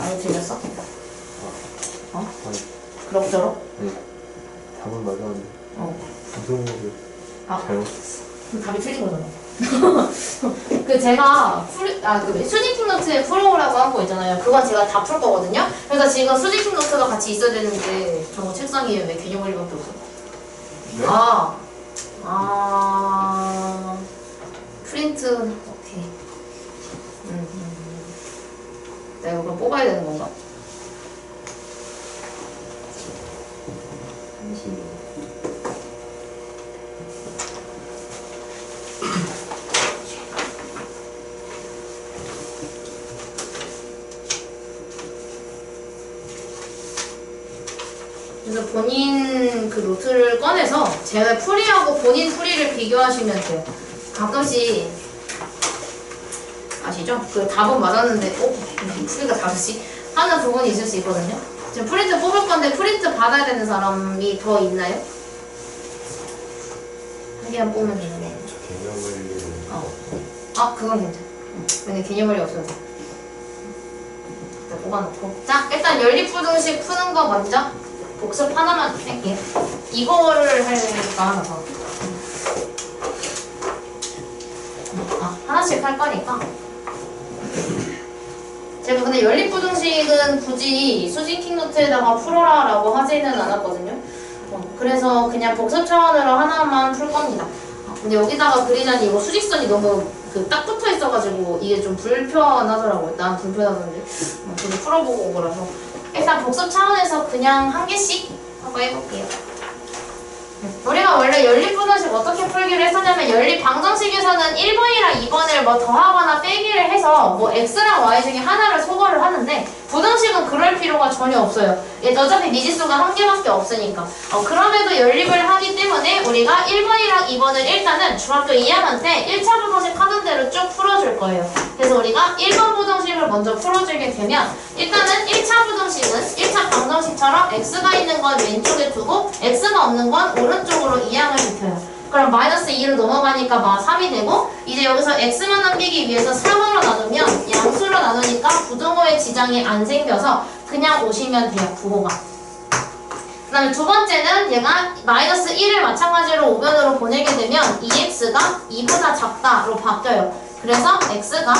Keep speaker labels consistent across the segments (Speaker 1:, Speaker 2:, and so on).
Speaker 1: 많이 틀렸어? 어?
Speaker 2: 아니.
Speaker 1: 그럭저럭?
Speaker 2: 응. 답은 맞았는데. 무슨 거를 잘못했어.
Speaker 1: 그럼 답이 틀린 거잖아. 그 제가 그 수직킹 노트에 풀어오라고 한 거 있잖아요. 그건 제가 다 풀 거거든요. 그래서 지금 수직킹 노트가 같이 있어야 되는데 저 책상 위에 왜 개념원리밖에 없어?
Speaker 2: 네?
Speaker 1: 프린트 오케이. 내가 이거 뽑아야 되는 건가? 잠시만요. 그래서 본인 그 노트를 꺼내서 제 풀이하고 본인 풀이를 비교하시면 돼요. 가끔씩 아시죠? 그 답은 맞았는데 풀이가 다르지? 하는 부분이 있을 수 있거든요. 지금 프린트 뽑을 건데 프린트 받아야 되는 사람이 더 있나요? 한 개만 뽑으면 되는데.
Speaker 2: 개념을
Speaker 1: 그건 괜찮아. 왜냐면 개념원리 없어서. 일단 뽑아놓고. 자, 일단 연립부등식 푸는 거 먼저 복습 하나만 할게. 이거를 하려니까 하나 더. 하나씩 할 거니까. 제가 근데 연립부등식은 굳이 수직킹 노트에다가 풀어라 라고 하지는 않았거든요. 그래서 그냥 복습 차원으로 하나만 풀 겁니다. 근데 여기다가 그리자니 이거 수직선이 너무 딱 붙어 있어가지고 이게 좀 불편하더라고요. 난 불편하던데. 저도 풀어보고 온 거라서. 일단 복습 차원에서 그냥 한 개씩 한번 해볼게요. 우리가 원래 연립부등식 어떻게 풀기를 했었냐면 연립방정식에서는 1번이랑 2번을 뭐 더하거나 빼기를 해서 뭐 x랑 y 중에 하나를 소거를 하는데 부등식은 그럴 필요가 전혀 없어요. 어차피 미지수가 한 개밖에 없으니까. 그럼에도 연립을 하기 때문에 우리가 1번이랑 2번을 일단은 중학교 2학년 때 1차 부등식 하던 대로 쭉 풀어줄 거예요. 그래서 우리가 1번 부등식을 먼저 풀어주게 되면 일단은 1차 부등식은 1차 방정식처럼 x가 있는 건 왼쪽에 두고 x가 없는 건 오른쪽으로 이항을 시켜요. 그럼 마이너스 2로 넘어가니까 막 3이 되고 이제 여기서 x만 남기기 위해서 3으로 나누면 양수로 나누니까 부등호의 지장이 안 생겨서 그냥 오시면 돼요. 부호가. 그 다음에 두 번째는 얘가 마이너스 1을 마찬가지로 우변으로 보내게 되면 2x가 2보다 작다로 바뀌어요. 그래서 x가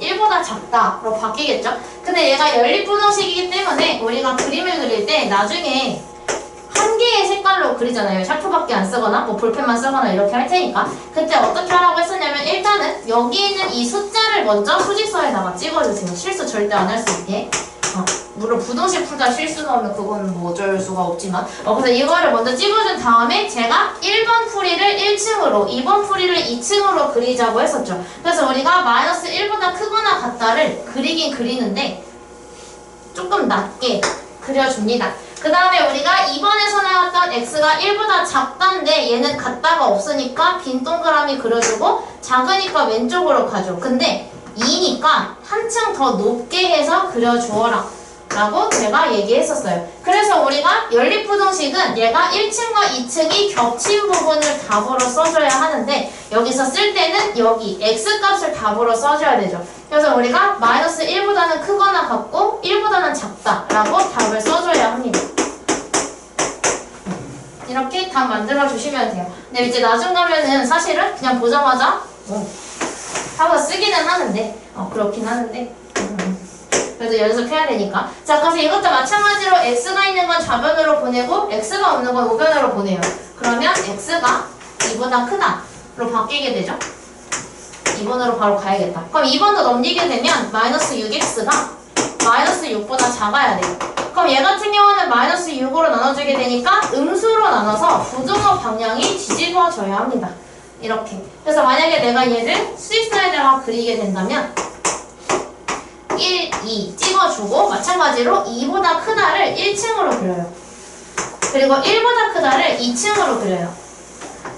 Speaker 1: 1보다 작다로 바뀌겠죠. 근데 얘가 연립부등식이기 때문에 우리가 그림을 그릴 때 나중에 한 개의 색깔로 그리잖아요. 샤프밖에 안 쓰거나 뭐 볼펜만 쓰거나 이렇게 할 테니까 그때 어떻게 하라고 했었냐면 일단은 여기 있는 이 숫자를 먼저 수직선에다가 찍어주세요. 실수 절대 안 할 수 있게. 물론 부등식 풀다 실수 나오면 그건 뭐 어쩔 수가 없지만 그래서 이거를 먼저 찍어준 다음에 제가 1번 풀이를 1층으로 2번 풀이를 2층으로 그리자고 했었죠. 그래서 우리가 마이너스 1보다 크거나 같다를 그리긴 그리는데 조금 낮게 그려줍니다. 그 다음에 우리가 2번에서 나왔던 x가 1보다 작다인데 얘는 같다가 없으니까 빈 동그라미 그려주고 작으니까 왼쪽으로 가죠. 근데 2니까 한층 더 높게 해서 그려주어라 라고 제가 얘기했었어요. 그래서 우리가 연립부등식은 얘가 1층과 2층이 겹친 부분을 답으로 써줘야 하는데 여기서 쓸 때는 여기 x값을 답으로 써줘야 되죠. 그래서 우리가 마이너스 1보다는 크거나 같고 1보다는 작다 라고 답을 써줘야 합니다. 이렇게 답 만들어 주시면 돼요. 근데 이제 나중 가면은 사실은 그냥 보자마자 하고 쓰기는 하는데 그렇긴 하는데 그래도 연습해야 되니까. 자, 그래서 이것도 마찬가지로 x가 있는 건 좌변으로 보내고 x가 없는 건 우변으로 보내요. 그러면 x가 2보다 크다로 바뀌게 되죠. 2번으로 바로 가야겠다. 그럼 2번도 넘기게 되면 마이너스 6x가 마이너스 6보다 작아야 돼요. 그럼 얘 같은 경우는 마이너스 6으로 나눠주게 되니까 음수로 나눠서 부등호 방향이 뒤집어져야 합니다. 이렇게. 그래서 만약에 내가 얘를 수직선에다가 그리게 된다면 1, 2 찍어주고 마찬가지로 2보다 크다를 1층으로 그려요. 그리고 1보다 크다를 2층으로 그려요.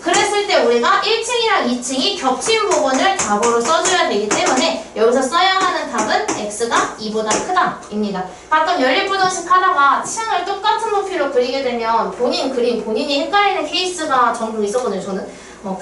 Speaker 1: 그랬을 때 우리가 1층이랑 2층이 겹친 부분을 답으로 써줘야 되기 때문에 여기서 써야 하는 답은 x가 2보다 크다 입니다. 가끔 연립부등식 하다가 층을 똑같은 높이로 그리게 되면 본인 그림, 본인이 헷갈리는 케이스가 종종 있었거든요. 저는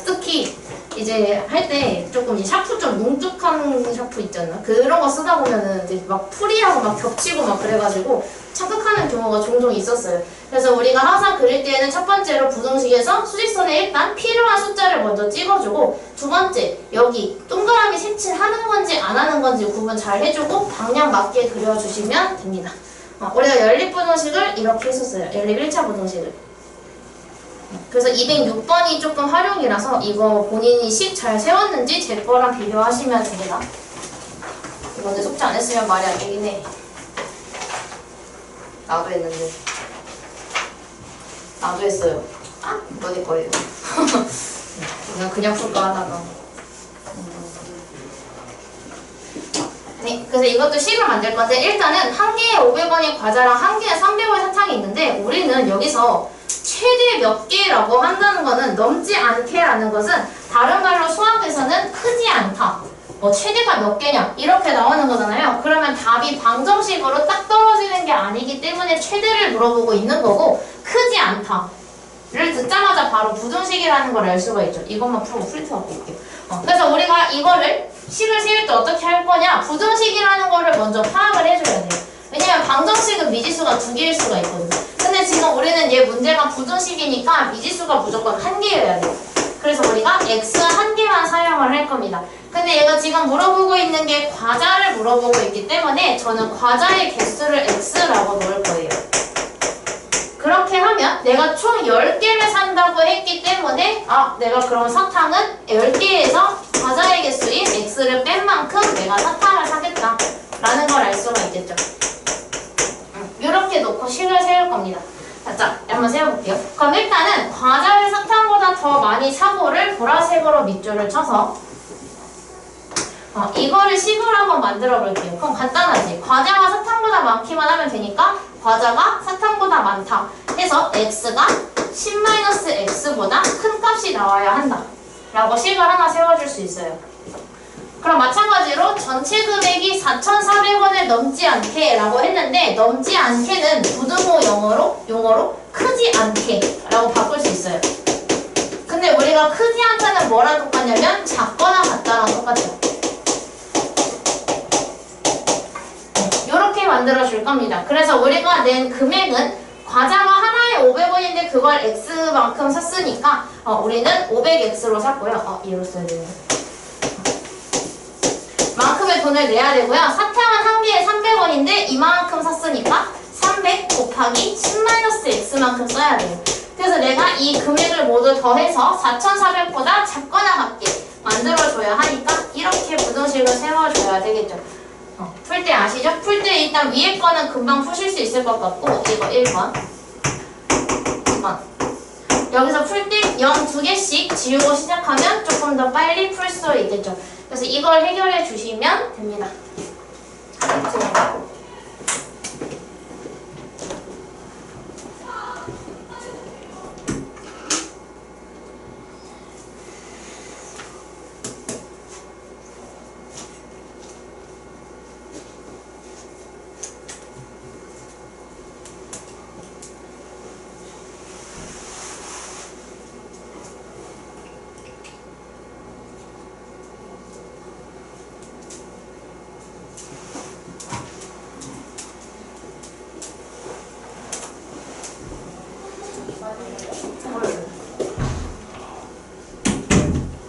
Speaker 1: 특히 이제 할 때 조금 이 샤프 좀 뭉툭한 샤프 있잖아. 그런 거 쓰다 보면은 이제 막 풀이하고 막 겹치고 막 그래가지고 착각하는 경우가 종종 있었어요. 그래서 우리가 항상 그릴 때에는 첫 번째로 부등식에서 수직선에 일단 필요한 숫자를 먼저 찍어주고, 두 번째 여기 동그라미 색칠하는 건지 안 하는 건지 구분 잘 해주고 방향 맞게 그려주시면 됩니다. 우리가 연립부등식을 이렇게 했었어요. 연립 1차 부등식을. 그래서 206번이 조금 활용이라서 이거 본인이 식 잘 세웠는지 제 거랑 비교하시면 됩니다. 이거 근데 숙제 안 했으면 말이 안 되긴 해. 나도 했는데. 나도 했어요. 아? 너네 거예요. 그냥 풀까 하다가. 네, 그래서 이것도 식을 만들 건데 일단은 한 개에 500원의 과자랑 한 개에 300원의 사탕이 있는데 우리는 여기서 최대 몇 개라고 한다는 거는 넘지 않게라는 것은 다른 말로 수학에서는 크지 않다. 뭐 최대가 몇 개냐 이렇게 나오는 거잖아요. 그러면 답이 방정식으로 딱 떨어지는 게 아니기 때문에 최대를 물어보고 있는 거고 크지 않다를 듣자마자 바로 부등식이라는 걸 알 수가 있죠. 이것만 풀고 프린트 갖고 올게요. 그래서 우리가 이거를 식을 세울 때 어떻게 할 거냐, 부등식이라는 거를 먼저 파악을 해줘야 돼요. 왜냐면 방정식은 미지수가 2개일 수가 있거든요. 근데 지금 우리는 얘 문제가 부등식이니까 미지수가 무조건 1개여야 돼요. 그래서 우리가 x 1개만 사용을 할 겁니다. 근데 얘가 지금 물어보고 있는 게 과자를 물어보고 있기 때문에 저는 과자의 개수를 x라고 놓을 거예요. 그렇게 하면 내가 총 10개를 산다고 했기 때문에 내가 그럼 사탕은 10개에서 과자의 개수인 x를 뺀 만큼 내가 사탕을 사겠다 라는 걸 알 수가 있겠죠. 이렇게 놓고 식을 세울 겁니다. 자, 한번 세워볼게요. 그럼 일단은 과자를 사탕보다 더 많이 사고를 보라색으로 밑줄을 쳐서 이거를 식으로 한번 만들어 볼게요. 그럼 간단하지. 과자가 사탕보다 많기만 하면 되니까 과자가 사탕보다 많다 해서 x가 10-x보다 큰 값이 나와야 한다 라고 식을 하나 세워줄 수 있어요. 그럼 마찬가지로 전체 금액이 4,400원을 넘지 않게 라고 했는데 넘지 않게는 부등호 용어로 크지 않게 라고 바꿀 수 있어요. 근데 우리가 크지 않다는 뭐랑 똑같냐면 작거나 같다랑 똑같아요. 이렇게 만들어 줄 겁니다. 그래서 우리가 낸 금액은 과자가 하나에 500원인데 그걸 x만큼 샀으니까 우리는 500x로 샀고요. 얘로 써야 되네요. 만큼의 돈을 내야 되고요. 사탕은 한 개에 300원인데 이만큼 샀으니까 300 곱하기 10-x만큼 써야 돼요. 그래서 내가 이 금액을 모두 더해서 4,400보다 작거나 같게 만들어줘야 하니까 이렇게 부등식을 세워줘야 되겠죠. 풀 때 아시죠? 풀 때 일단 위에 거는 금방 푸실 수 있을 것 같고 이거 1번 2번 여기서 풀 때 0 2개씩 지우고 시작하면 조금 더 빨리 풀 수 있겠죠. 그래서 이걸 해결해 주시면 됩니다.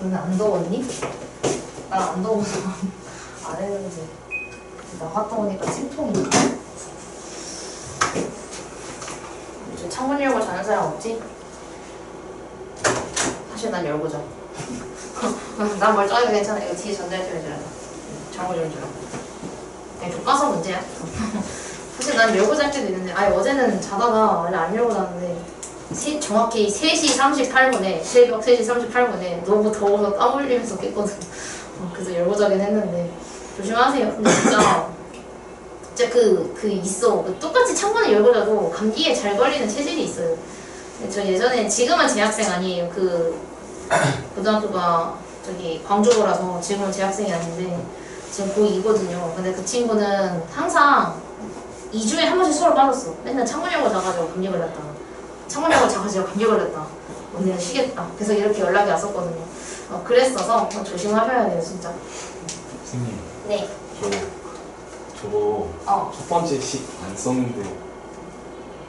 Speaker 1: 오늘 안 더웠니? 난 안 더워서 안 했는데 나갔다 오니까 생통이네. 요즘 창문 열고 자는 사람 없지? 사실 난 열고 자. 난 멀쩡하게 괜찮아. 이거 뒤에 전달해줘야 돼. 창문 열줄 알고. 그냥 좀 까서 문제야. 사실 난 열고 잘 때도 있는데 어제는 자다가 원래 안 열고 자는데 정확히 3시 38분에 새벽 3시 38분에 너무 더워서 땀 흘리면서 깼거든. 그래서 열고 자긴 했는데 조심하세요. 근데 진짜 있어. 똑같이 창문을 열고 자도 감기에 잘 걸리는 체질이 있어요. 저 예전에 지금은 재학생 아니에요. 고등학교가 저기 광주고라서 지금은 재학생이 아닌데 지금 고2거든요. 근데 그 친구는 항상 2주에 한 번씩 수업을 빠졌어. 맨날 창문 열고 자가지고 감기 걸렸다. 창문 열고 자가지고 감기 걸렸다. 언니는 쉬겠다. 그래서 이렇게 연락이 왔었거든요. 그랬어서 조심하셔야 돼요, 진짜.
Speaker 2: 선생님,
Speaker 1: 네.
Speaker 2: 저거 첫 번째 식 안 썼는데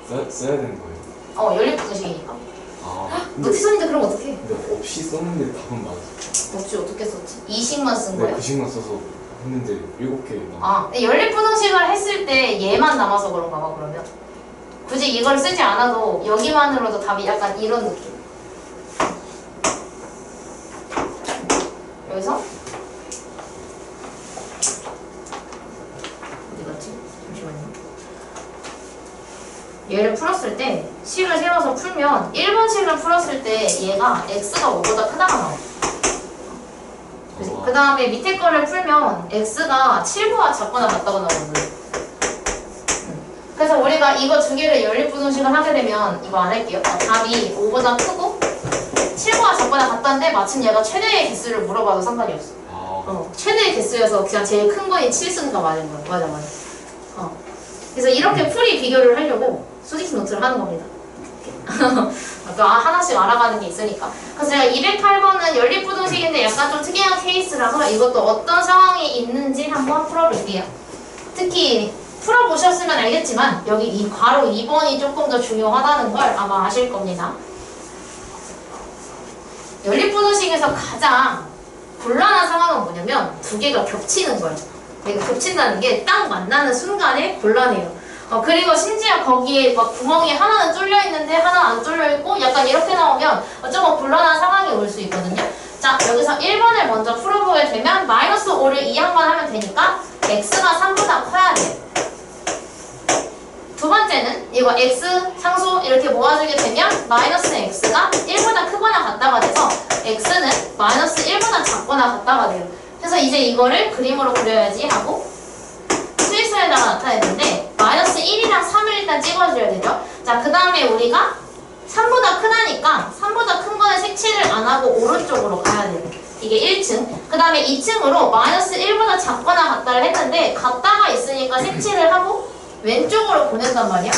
Speaker 2: 써야 되는 거예요?
Speaker 1: 연립부등식이니까.
Speaker 2: 근데,
Speaker 1: 노트 썼는데 그럼 어떡해?
Speaker 2: 근데 없이 썼는데 답은 맞았어.
Speaker 1: 없이 어떻게 썼지? 이 식만 쓴 거예요?
Speaker 2: 그 식만 써서 했는데 7개 남았어.
Speaker 1: 연립부등식을 했을 때 얘만 남아서 그런가 봐, 그러면. 굳이 이걸 쓰지 않아도 여기만으로도 답이 약간 이런 느낌. 여기서 어디 갔지? 잠시만요. 얘를 풀었을 때 식을 세워서 풀면 1번식을 풀었을 때 얘가 x가 5보다 크다가 나와. 그 다음에 밑에 거를 풀면 x가 7보다 작거나 같다고 나오거든요. 그래서 우리가 이거 두 개를 연립부등식을 하게 되면 이거 안 할게요. 답이 5보다 크고 7보다 작거나 같다는데 마침 얘가 최대의 개수를 물어봐도 상관이 없어. 최대의 개수여서 그냥 제일 큰 거인 7승가 맞은 거야. 맞아. 그래서 이렇게 풀이 비교를 하려고 수직식 노트를 하는 겁니다. 하나씩 알아가는 게 있으니까. 그래서 제가 208번은 연립부등식인데 약간 좀 특이한 케이스라서 이것도 어떤 상황이 있는지 한번 풀어볼게요. 특히 풀어보셨으면 알겠지만 여기 이 괄호 2번이 조금 더 중요하다는 걸 아마 아실 겁니다. 연립부등식에서 가장 곤란한 상황은 뭐냐면 두 개가 겹치는 거예요. 겹친다는 게 딱 만나는 순간에 곤란해요. 그리고 심지어 거기에 막 구멍이 하나는 뚫려 있는데 하나는 안 뚫려 있고 약간 이렇게 나오면 조금 곤란한 상황이 올 수 있거든요. 자, 여기서 1번을 먼저 풀어보게 되면 마이너스 5를 2항만 하면 되니까 x가 3보다 커야 돼요. 두 번째는 이거 x 상수 이렇게 모아주게 되면 마이너스 x가 1보다 크거나 같다가 돼서 x는 마이너스 1보다 작거나 같다가 돼요. 그래서 이제 이거를 그림으로 그려야지 하고 수직선에다가 나타냈는데 마이너스 1이랑 3을 일단 찍어줘야 되죠. 자, 그 다음에 우리가 3보다 크다니까 3보다 큰 거는 색칠을 안 하고 오른쪽으로 가야 돼요. 이게 1층. 그 다음에 2층으로 마이너스 1보다 작거나 같다를 했는데 같다가 있으니까 색칠을 하고 왼쪽으로 보낸단 말이야.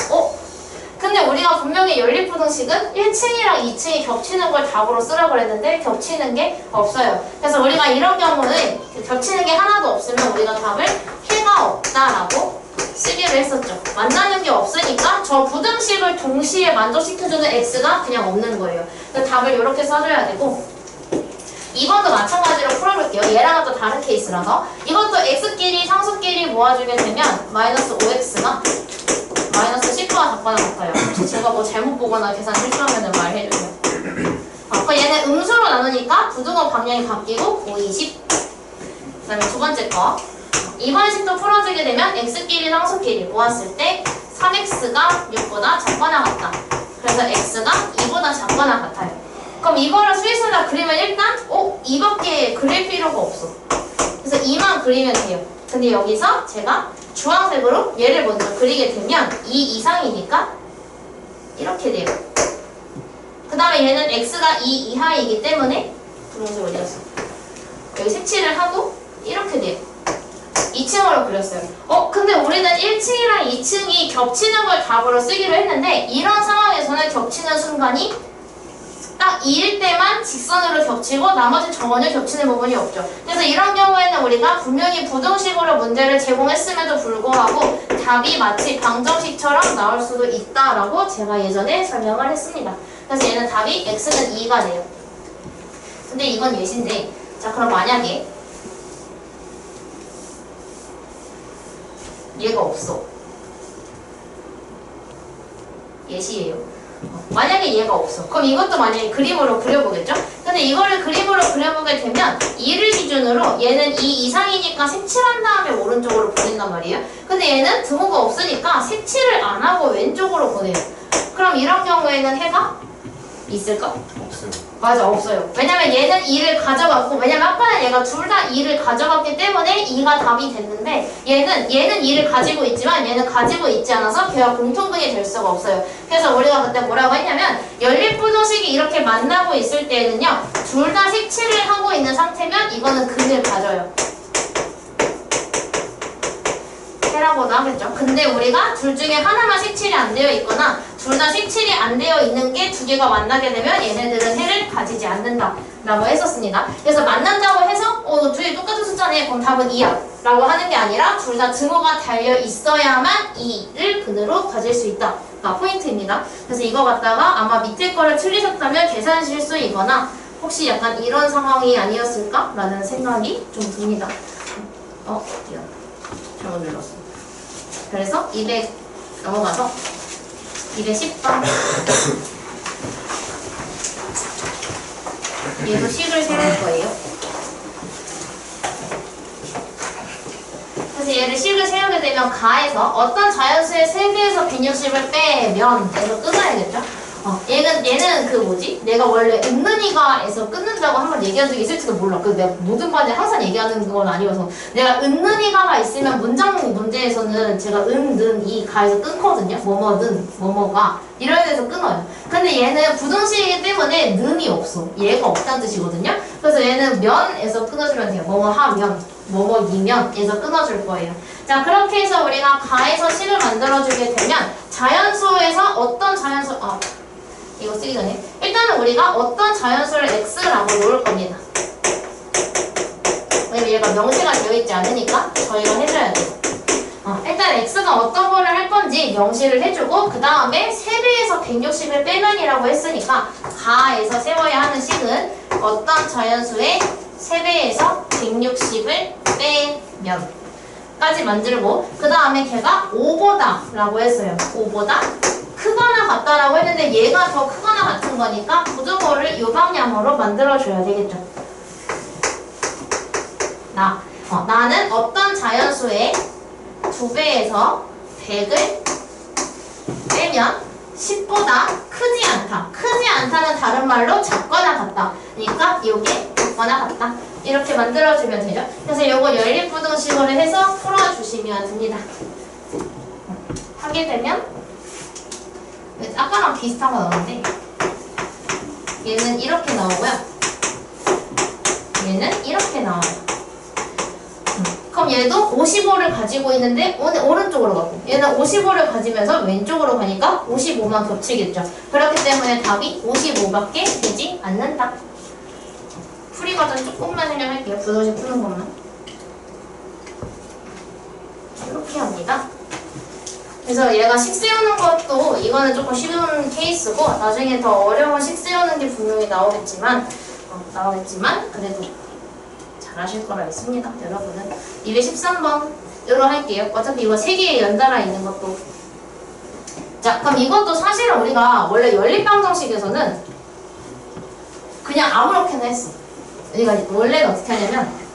Speaker 1: 근데 우리가 분명히 연립부등식은 1층이랑 2층이 겹치는 걸 답으로 쓰라고 그랬는데 겹치는 게 없어요. 그래서 우리가 이런 경우는 겹치는 게 하나도 없으면 우리가 답을 해가 없다라고 쓰기로 했었죠. 만나는 게 없으니까 저 부등식을 동시에 만족시켜주는 x가 그냥 없는 거예요. 그래서 답을 이렇게 써줘야 되고 2번도 마찬가지로 풀어볼게요. 얘랑은 또 다른 케이스라서 이것도 x끼리 상수끼리 모아주게 되면 마이너스 5x가 마이너스 10보다 작거나 같아요. 제가 뭐 잘못 보거나 계산 실수하면 말해주세요. 그럼 얘는 음수로 나누니까 부등호 방향이 바뀌고 5, 20. 그 다음에 두 번째 거 2번 식도 풀어주게 되면 x끼리 상수끼리 모았을 때 3x가 6보다 작거나 같다. 그래서 x가 2보다 작거나 같아요. 그럼 이거를 수직선에다 그리면 일단 2밖에 그릴 필요가 없어. 그래서 2만 그리면 돼요. 근데 여기서 제가 주황색으로 얘를 먼저 그리게 되면 2 이상이니까 이렇게 돼요. 그 다음에 얘는 x가 2 이하이기 때문에 분홍색 어디 갔어? 여기 색칠을 하고 이렇게 돼요. 2층으로 그렸어요. 근데 우리는 1층이랑 2층이 겹치는 걸 답으로 쓰기로 했는데 이런 상황에서는 겹치는 순간이 딱 2일 때만 직선으로 겹치고 나머지 전혀 겹치는 부분이 없죠. 그래서 이런 경우에는 우리가 분명히 부등식으로 문제를 제공했음에도 불구하고 답이 마치 방정식처럼 나올 수도 있다라고 제가 예전에 설명을 했습니다. 그래서 얘는 답이 x는 2가 돼요. 근데 이건 예시인데 자 그럼 만약에 얘가 없어. 예시예요. 만약에 얘가 없어. 그럼 이것도 만약에 그림으로 그려보겠죠? 근데 이거를 그림으로 그려보게 되면 2를 기준으로 얘는 2 이상이니까 색칠한 다음에 오른쪽으로 보낸단 말이에요. 근데 얘는 등호가 없으니까 색칠을 안 하고 왼쪽으로 보내요. 그럼 이런 경우에는 해가 있을까?
Speaker 2: 없어요.
Speaker 1: 맞아, 없어요. 왜냐면 얘는 2를 가져갔고, 왜냐면 아까는 얘가 둘 다 2를 가져갔기 때문에 2가 답이 됐는데 얘는 2를 가지고 있지만 얘는 가지고 있지 않아서 걔와 공통근이 될 수가 없어요. 그래서 우리가 그때 뭐라고 했냐면 연립부등식이 이렇게 만나고 있을 때에는요 둘 다 색칠을 하고 있는 상태면 이거는 근을 가져요. 해라고 식칠이라고도 하겠죠. 근데 우리가 둘 중에 하나만 식칠이 안 되어 있거나 둘 다 식칠이 안 되어 있는 게 두 개가 만나게 되면 얘네들은 해를 가지지 않는다 라고 했었습니다. 그래서 만난다고 해서 두 개 똑같은 숫자네 그럼 답은 2야 라고 하는 게 아니라 둘 다 증오가 달려 있어야만 2를 근으로 가질 수 있다 가 포인트입니다. 그래서 이거 갖다가 아마 밑에 거를 틀리셨다면 계산 실수이거나 혹시 약간 이런 상황이 아니었을까? 라는 생각이 좀 듭니다. 미안. 잘못 눌렀어. 그래서 200 넘어가서 210번 얘도 식을 세울 거예요. 그래서 얘를 식을 세우게 되면 가에서 어떤 자연수의 3배에서 160을 빼면 에서 끊어야겠죠? 얘는 그 뭐지? 내가 원래 은는이가에서 끊는다고 한번 얘기한 적이 있을지도 몰라. 그 내가 모든 반에 항상 얘기하는 건 아니어서 내가 은는이가가 있으면 문장 문제에서는 제가 는, 이, 가에서 끊거든요. 뭐뭐든, 뭐뭐가 이런 데서 끊어요. 근데 얘는 부등식이기 때문에 는이 없어. 얘가 없다는 뜻이거든요. 그래서 얘는 면에서 끊어주면 돼요. 뭐뭐 하면, 뭐뭐이면에서 끊어줄 거예요. 자, 그렇게 해서 우리가 가에서 식을 만들어주게 되면 자연수에서 어떤 자연수 이거 쓰기 전에 일단은 우리가 어떤 자연수를 x라고 놓을 겁니다. 왜냐면 얘가 명시가 되어 있지 않으니까 저희가 해줘야 돼요. 일단 x가 어떤 거를 할 건지 명시를 해주고 그 다음에 3배에서 160을 빼면이라고 했으니까 가에서 세워야 하는 식은 어떤 자연수의 3배에서 160을 빼면 까지 만들고 그 다음에 걔가 5보다 라고 했어요. 5보다 크거나 같다라고 했는데 얘가 더 크거나 같은 거니까 부등호를 이 방향으로 만들어줘야 되겠죠. 나는 어떤 자연수의 2배에서 100을 빼면 10보다 크지 않다. 크지 않다는 다른 말로 작거나 같다. 그러니까 이게 작거나 같다. 이렇게 만들어주면 되죠. 그래서 이거 연립부등식으로 해서 풀어주시면 됩니다. 하게 되면 아까랑 비슷한 거 나오는데 얘는 이렇게 나오고요. 얘는 이렇게 나와요. 그럼 얘도 55를 가지고 있는데 오른쪽으로 가고 얘는 55를 가지면서 왼쪽으로 가니까 55만 겹치겠죠. 그렇기 때문에 답이 55밖에 되지 않는다. 풀이 버전 조금만 설명할게요. 부등식 푸는 것만. 이렇게 합니다. 그래서 얘가 식 세우는 것도 이거는 조금 쉬운 케이스고 나중에 더 어려운 식 세우는 게 분명히 나오겠지만 그래도 잘하실 거라 믿습니다. 여러분은 213번으로 할게요. 어차피 이거 3개 연달아 있는 것도 자 그럼 이것도 사실은 우리가 원래 연립방정식에서는 그냥 아무렇게나 했어. 그러니까 원래는 어떻게 하냐면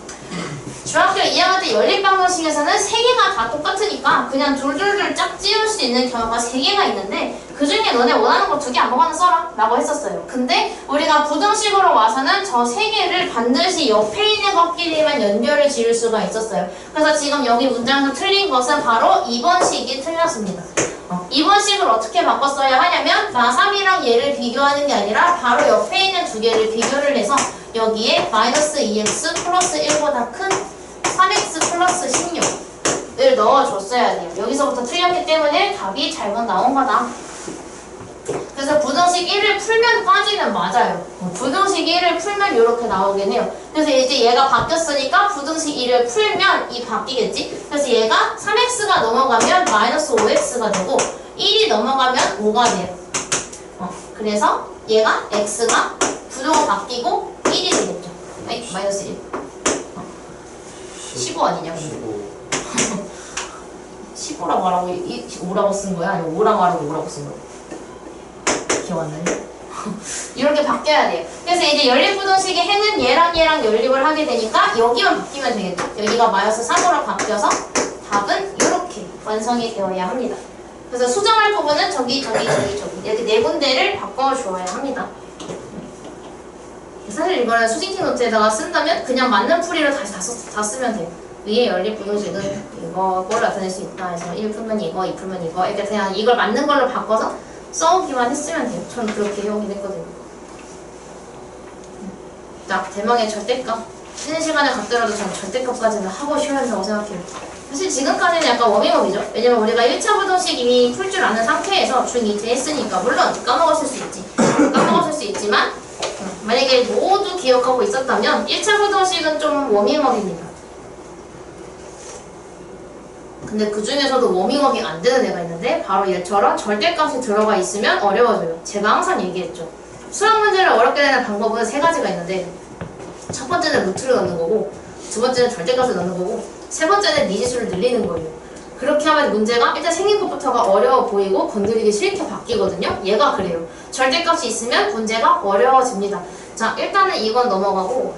Speaker 1: 중학교 2학년 때 연립방정식에서는 3개가 다 똑같으니까 그냥 둘둘둘 짝 지울 수 있는 경우가 3개가 있는데 그 중에 너네 원하는 거 2개 아무거나 써라 라고 했었어요. 근데 우리가 부등식으로 와서는 저 3개를 반드시 옆에 있는 것끼리만 연결을 지을 수가 있었어요. 그래서 지금 여기 문장에서 틀린 것은 바로 2번 식이 틀렸습니다. 2번 식을 어떻게 바꿨어야 하냐면 나3이랑 얘를 비교하는 게 아니라 바로 옆에 있는 2개를 비교를 해서 여기에 마이너스 2x 플러스 1보다 큰 3x 플러스 16을 넣어줬어야 돼요. 여기서부터 틀렸기 때문에 답이 잘못 나온 거다. 그래서 부등식 1을 풀면까지는 맞아요. 부등식 1을 풀면 이렇게 나오긴 해요. 그래서 이제 얘가 바뀌었으니까 부등식 1을 풀면 이 바뀌겠지? 그래서 얘가 3x가 넘어가면 마이너스 5x가 되고 1이 넘어가면 5가 돼요. 그래서 얘가 x가 부등호 바뀌고 1이 되겠죠. 마이너스 1. 15 아니냐? 15라고 하라고 5라고 쓴 거야? 아니면 5라고 하라고 5라고 쓴 거야? 기억 안 나네. 이렇게 바뀌어야 돼요. 그래서 이제 연립부등식의 해는 얘랑 연립을 하게 되니까 여기만 바뀌면 되겠죠. 여기가 마이너스 3으로 바뀌어서 답은 이렇게 완성이 되어야 합니다. 그래서 수정할 부분은 저기 이렇게 네 군데를 바꿔주어야 합니다. 사실 이거는 수징팅 노트에다가 쓴다면 그냥 맞는 풀이로 다시 다 쓰면 돼요. 위에 연립부등식은 이거를 나타낼 수 있다 해서 1 풀면 이거, 2 풀면 이거 이렇게 그냥 이걸 맞는 걸로 바꿔서 써오기만 했으면 돼요. 저는 그렇게 해오긴 했거든요. 자, 대망의 절대값. 쉬는 시간에 갖더라도 저는 절대값까지는 하고 쉬어야 한다고 생각해요. 사실 지금까지는 약간 워밍업이죠. 왜냐면 우리가 1차 부동식 이미 풀 줄 아는 상태에서 중2 때 했으니까 물론 까먹었을 수 있지. 까먹었을 수 있지만 만약에 모두 기억하고 있었다면 1차 부동식은 좀 워밍업입니다. 근데 그 중에서도 워밍업이 안 되는 애가 있는데 바로 얘처럼 절대값이 들어가 있으면 어려워져요. 제가 항상 얘기했죠. 수학 문제를 어렵게 내는 방법은 세 가지가 있는데 첫 번째는 루트를 넣는 거고 두 번째는 절대값을 넣는 거고 세 번째는 미지수를 늘리는 거예요. 그렇게 하면 문제가 일단 생긴 것부터가 어려워 보이고 건드리기 싫게 바뀌거든요. 얘가 그래요. 절대값이 있으면 문제가 어려워집니다. 자, 일단은 이건 넘어가고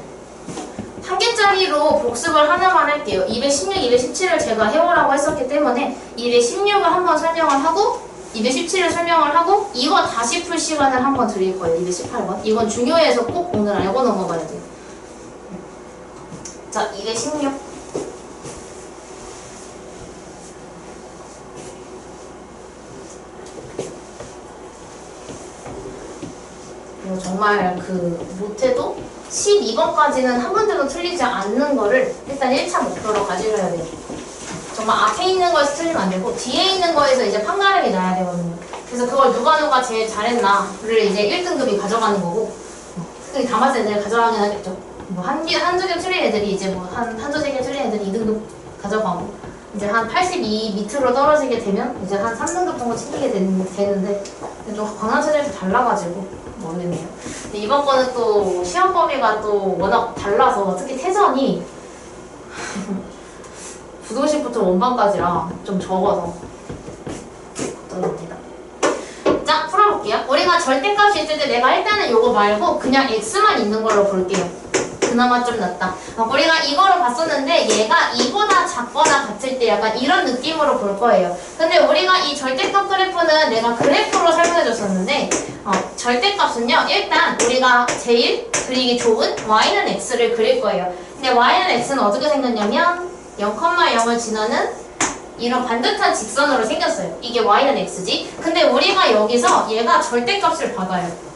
Speaker 1: 한 개짜리로 복습을 하나만 할게요. 216, 217을 제가 해오라고 했었기 때문에 216을 한번 설명을 하고 217을 설명을 하고 이거 다시 풀 시간을 한번 드릴 거예요. 218번. 이건 중요해서 꼭 오늘 알고 넘어가야 돼요. 자, 216. 이거 정말 못해도 12번까지는 한 문제도 틀리지 않는 거를 일단 1차 목표로 가지셔야 돼요. 정말 앞에 있는 거에서 틀리면 안 되고 뒤에 있는 거에서 이제 판가름이 나야 되거든요. 그래서 그걸 누가 제일 잘했나를 이제 1등급이 가져가는 거고 특히 다마스 애들이 가져가긴 하겠죠. 뭐 한두 개 틀린 애들이 이제 뭐 한두 세 개 틀린 애들이 2등급 가져가고 이제 한 82 밑으로 떨어지게 되면 이제 한 3등급 정도 챙기게 되는데 좀 관한체들도 달라가지고 모르겠네요. 근데 이번 거는 또 시험 범위가 또 워낙 달라서 특히 태전이 부동식부터 원반까지라 좀 적어서 걱정입니다. 자, 풀어볼게요. 우리가 절대값이 있을 때 내가 일단은 요거 말고 그냥 x만 있는 걸로 볼게요. 그나마 좀 낫다. 우리가 이거로 봤었는데 얘가 2보다 작거나 같을 때 약간 이런 느낌으로 볼 거예요. 근데 우리가 이 절대값 그래프는 내가 그래프로 설명해 줬었는데 절대값은요 일단 우리가 제일 그리기 좋은 y는 x를 그릴 거예요. 근데 y는 x는 어떻게 생겼냐면 0,0을 지나는 이런 반듯한 직선으로 생겼어요. 이게 y는 x지. 근데 우리가 여기서 얘가 절대값을 받아요.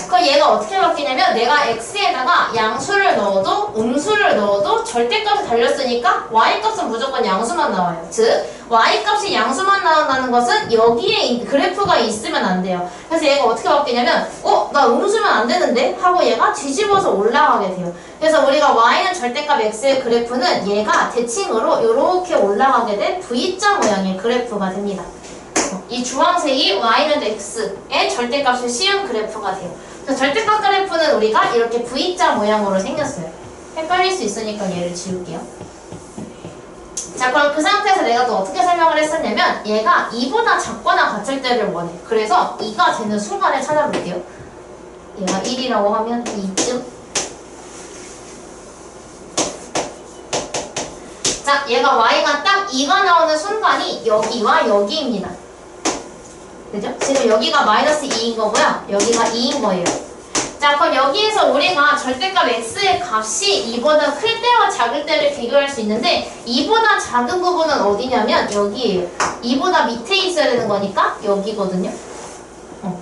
Speaker 1: 그럼 얘가 어떻게 바뀌냐면 내가 x에다가 양수를 넣어도 음수를 넣어도 절대값이 달렸으니까 y값은 무조건 양수만 나와요. 즉 y값이 양수만 나온다는 것은 여기에 그래프가 있으면 안 돼요. 그래서 얘가 어떻게 바뀌냐면 나 음수면 안 되는데? 하고 얘가 뒤집어서 올라가게 돼요. 그래서 우리가 y는 절대값 x의 그래프는 얘가 대칭으로 이렇게 올라가게 된 V자 모양의 그래프가 됩니다. 이 주황색이 y는 x의 절대값을 씌운 그래프가 돼요. 그래서 절대값 그래프는 우리가 이렇게 V자 모양으로 생겼어요. 헷갈릴 수 있으니까 얘를 지울게요. 자, 그럼 그 상태에서 내가 또 어떻게 설명을 했었냐면 얘가 2보다 작거나 같을 때를 원해. 그래서 2가 되는 순간을 찾아볼게요. 얘가 1이라고 하면 2쯤. 자, 얘가 y가 딱 2가 나오는 순간이 여기와 여기입니다. 그죠? 지금 여기가 마이너스 2인 거고요. 여기가 2인 거예요. 자, 그럼 여기에서 우리가 절대값 x의 값이 2보다 클 때와 작을 때를 비교할 수 있는데 2보다 작은 부분은 어디냐면 여기에요. 2보다 밑에 있어야 되는 거니까 여기거든요.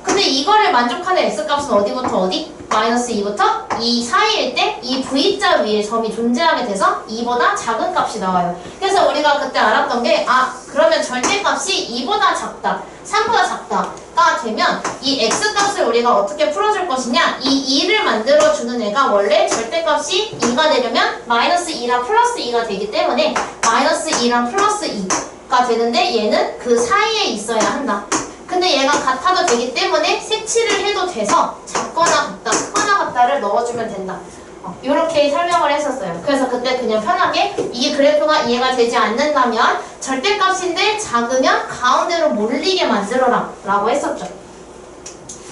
Speaker 1: 근데 이거를 만족하는 x값은 어디부터 어디? 마이너스 2부터 2 사이일 때 이 V자 위에 점이 존재하게 돼서 2보다 작은 값이 나와요. 그래서 우리가 그때 알았던 게 그러면 절대값이 2보다 작다, 3보다 작다가 되면 이 x값을 우리가 어떻게 풀어줄 것이냐, 이 2를 만들어주는 애가 원래 절대값이 2가 되려면 마이너스 2랑 플러스 2가 되기 때문에 마이너스 2랑 플러스 2가 되는데 얘는 그 사이에 있어야 한다. 근데 얘가 같아도 되기 때문에 색칠을 해도 돼서 작거나 같다, 크거나 같다를 넣어주면 된다. 이렇게 설명을 했었어요. 그래서 그때 그냥 편하게 이 그래프가 이해가 되지 않는다면 절대값인데 작으면 가운데로 몰리게 만들어라 라고 했었죠.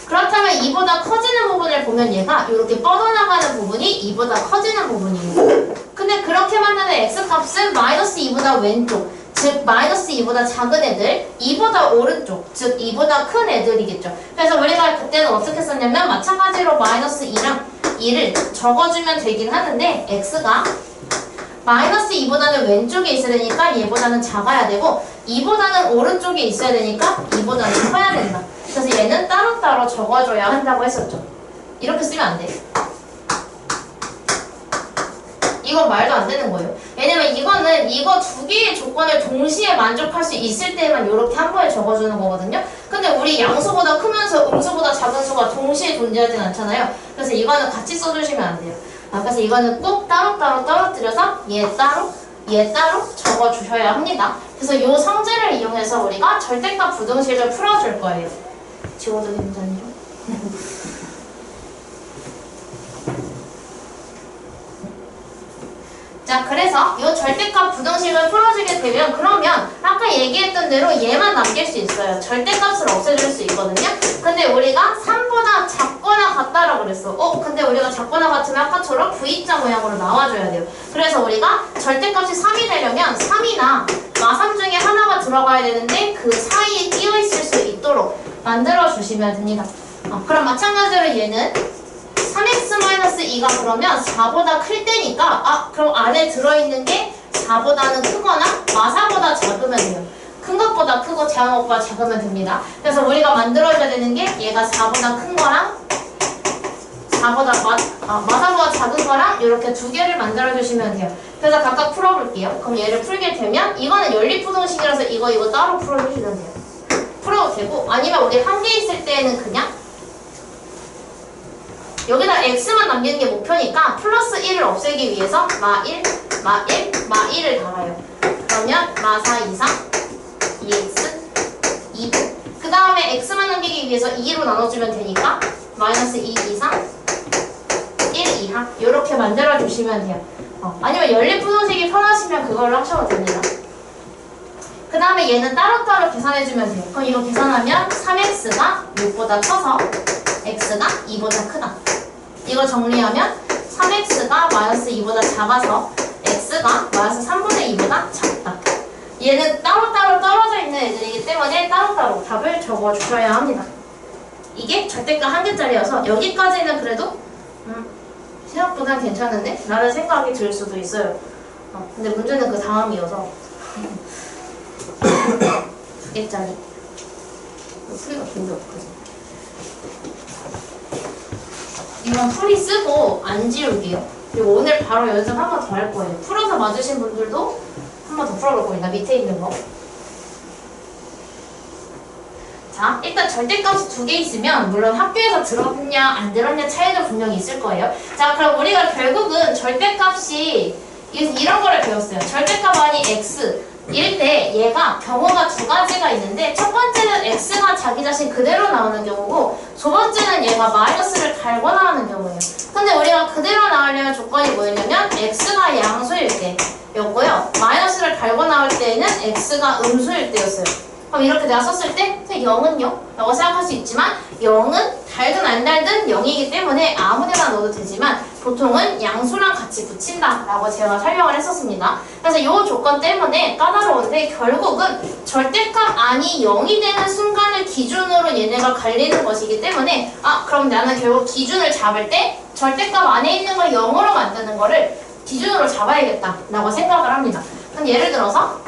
Speaker 1: 그렇다면 2보다 커지는 부분을 보면 얘가 이렇게 뻗어나가는 부분이 2보다 커지는 부분이에요. 근데 그렇게 만드는 x값은 마이너스 2보다 왼쪽, 즉 마이너스 2보다 작은 애들, 2보다 오른쪽, 즉 2보다 큰 애들이겠죠. 그래서 우리가 그때는 어떻게 썼냐면 마찬가지로 마이너스 2랑 2를 적어주면 되긴 하는데 x가 마이너스 2보다는 왼쪽에 있어야 되니까 얘보다는 작아야 되고 2보다는 오른쪽에 있어야 되니까 2보다는 커야 된다. 그래서 얘는 따로따로 적어줘야 한다고 했었죠. 이렇게 쓰면 안 돼. 이건 말도 안 되는 거예요. 왜냐면 이거는 이거 두 개의 조건을 동시에 만족할 수 있을 때만 이렇게 한 번에 적어주는 거거든요. 근데 우리 양수보다 크면서 음수보다 작은 수가 동시에 존재하진 않잖아요. 그래서 이거는 같이 써주시면 안 돼요. 그래서 이거는 꼭 따로따로 떨어뜨려서 얘 따로 적어주셔야 합니다. 그래서 이 성질을 이용해서 우리가 절대값 부등식을 풀어줄 거예요. 지워도 괜찮죠? 자, 그래서 이 절대값 부등식을 풀어주게 되면 그러면 아까 얘기했던 대로 얘만 남길 수 있어요. 절대값을 없애줄 수 있거든요. 근데 우리가 3보다 작거나 같다라고 그랬어. 근데 우리가 작거나 같으면 아까처럼 V자 모양으로 나와줘야 돼요. 그래서 우리가 절대값이 3이 되려면 3이나 마3 중에 하나가 들어가야 되는데 그 사이에 끼어 있을 수 있도록 만들어주시면 됩니다. 그럼 마찬가지로 얘는 3x-2가 그러면 4보다 클 때니까 그럼 안에 들어있는 게 4보다는 크거나 마4보다 작으면 돼요. 큰 것보다 크고 작은 것보다 작으면 됩니다. 그래서 우리가 만들어줘야 되는 게 얘가 4보다 큰 거랑 마4보다 작은 거랑 이렇게 두 개를 만들어주시면 돼요. 그래서 각각 풀어볼게요. 그럼 얘를 풀게 되면 이거는 연립부등식이라서 이거 따로 풀어주시면 돼요. 풀어도 되고 아니면 우리 한 개 있을 때는 그냥 여기다 x만 남기는 게 목표니까 플러스 1을 없애기 위해서 마1, 마1을 달아요. 그러면 마4 이상 2x 2. 그 다음에 x만 남기기 위해서 2로 나눠주면 되니까 마이너스 2 이상 1 이하 이렇게 만들어주시면 돼요. 아니면 연립부등식이 편하시면 그걸로 하셔도 됩니다. 그 다음에 얘는 따로따로 계산해주면 돼요. 그럼 이거 계산하면 3x가 6보다 커서 x가 2보다 크다. 이거 정리하면 3x가 마이너스 2보다 작아서 x가 마이너스 3분의 2보다 작다. 얘는 따로따로 떨어져 있는 애들이기 때문에 따로따로 답을 적어주셔야 합니다. 이게 절대값 한 개짜리여서 여기까지는 그래도 생각보다 괜찮은데? 라는 생각이 들 수도 있어요. 근데 문제는 그 다음이어서 2개짜리 풀이가 긴데 어떡하지? 이건 풀이 쓰고 안 지울게요. 그리고 오늘 바로 연습 한 번 더 할 거예요. 풀어서 맞으신 분들도 한 번 더 풀어볼 겁니다. 밑에 있는 거. 자, 일단 절대값이 두 개 있으면 물론 학교에서 들었냐 안 들었냐 차이도 분명히 있을 거예요. 자, 그럼 우리가 결국은 절대값이 이런 거를 배웠어요. 절대값 아니 x 일 때 얘가 경우가 두 가지가 있는데 첫 번째는 x가 자기 자신 그대로 나오는 경우고 두 번째는 얘가 마이너스를 달거나 하는 경우예요. 근데 우리가 그대로 나오려면 조건이 뭐였냐면 x가 양수일 때 였고요. 마이너스를 달고 나올 때에는 x가 음수일 때였어요. 그럼 이렇게 내가 썼을 때 0은요? 라고 생각할 수 있지만 0은 달든 안 달든 0이기 때문에 아무데나 넣어도 되지만 보통은 양수랑 같이 붙인다 라고 제가 설명을 했었습니다. 그래서 이 조건 때문에 까다로운데 결국은 절대값 안이 0이 되는 순간을 기준으로 얘네가 갈리는 것이기 때문에 그럼 나는 결국 기준을 잡을 때 절대값 안에 있는 걸 0으로 만드는 거를 기준으로 잡아야겠다 라고 생각을 합니다. 그럼 예를 들어서